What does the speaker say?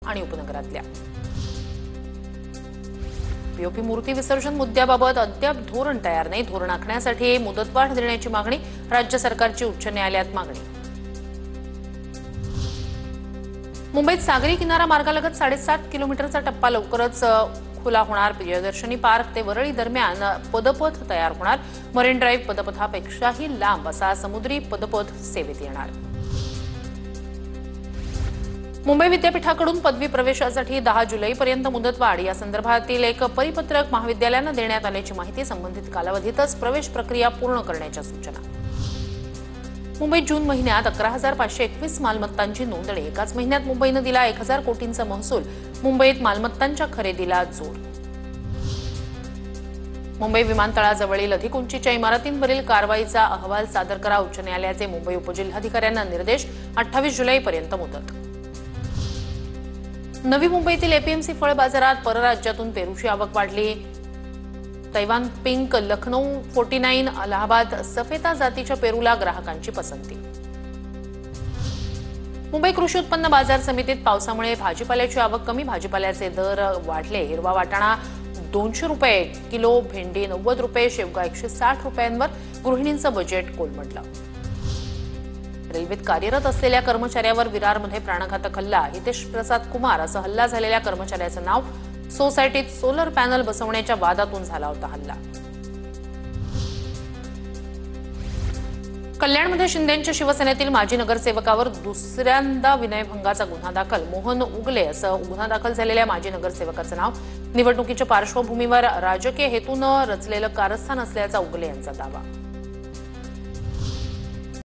आणि उपनगरातल्या। पीओपी मूर्ती विसर्जन मुद्द्याबाबत अद्याप धोरण तयार नाही। धोरण आखण्यासाठी मुदतवाढ देण्याची मागणी। राज्य सरकारची उच्च न्यायालयात मागणी। मुंबईत सागरी किनारा मार्गालगत 7.5 किलोमीटरचा टप्पा लवकरच खुला होणार। प्रियदर्शनी पार्क ते वरळी दरम्यान पदपथ तयार होणार। मरीन ड्राईव्ह पदपथापेक्षाही लांब असा समुद्री पदपथ सेवेत येणार। मुंबई विद्यापीठाकडून पदवी प्रवेशासाठी 10 जुलैपर्यंत मुदतवाढ या संदर्भातील एक परिपत्रक महाविद्यालयांना देण्यात आल्याची माहिती। संबंधित कालावधीतच प्रवेश प्रक्रिया पूर्ण करण्याच्या सूचना। मुंबईत जून महिन्यात 11,521 मालमत्तांची नोंदणी। एकाच महिन्यात मुंबईने दिला 1,000 कोटींचा महसूल। मुंबईत मालमत्तांच्या खरेदीला जोर। मुंबई विमानतळाजवळील अधिक उंचीच्या इमारतींवरील कारवाईचा अहवाल सादर करा। उच्च न्यायालयाचे मुंबई उपजिल्हाधिकाऱ्यांना निर्देश। 28 जुलैपर्यंत मुदत। नवी मुंबईतील एपीएमसी फळ बाजारात परराज्यातून पेरूची आवक वाढली। तैवान पिंक, लखनौ 49, अलाहाबाद सफेदा जातीच्या पेरूला ग्राहकांची पसंती। मुंबई कृषी उत्पन्न बाजार समितीत पावसामुळे भाजीपाल्याची आवक कमी। भाजीपाल्याचे दर वाढले। हिरवा वाटाणा 200 रुपये किलो, भेंडी 90 रुपये, शेवगा 160 रुपयांवर। गृहिणींचं बजेट कोलमडलं। रेल्वेत कार्यरत असलेल्या कर्मचाऱ्यावर विरारमध्ये प्राणघातक हल्ला। हितेश प्रसाद कुमार असं हल्ला झालेल्या कर्मचाऱ्याचं नाव। सोसायटीत सोलर पॅनल बसवण्याच्या वादातून झाला होता हल्ला। कल्याणमध्ये शिंदेंच्या शिवसेनेतील माजी नगरसेवकावर दुसऱ्यांदा विनयभंगाचा गुन्हा दाखल। मोहन उगले असं गुन्हा दाखल झालेल्या माजी नगरसेवकाचं नाव। निवडणुकीच्या पार्श्वभूमीवर राजकीय हेतूनं रचलेलं कारस्थान असल्याचा उगले यांचा दावा।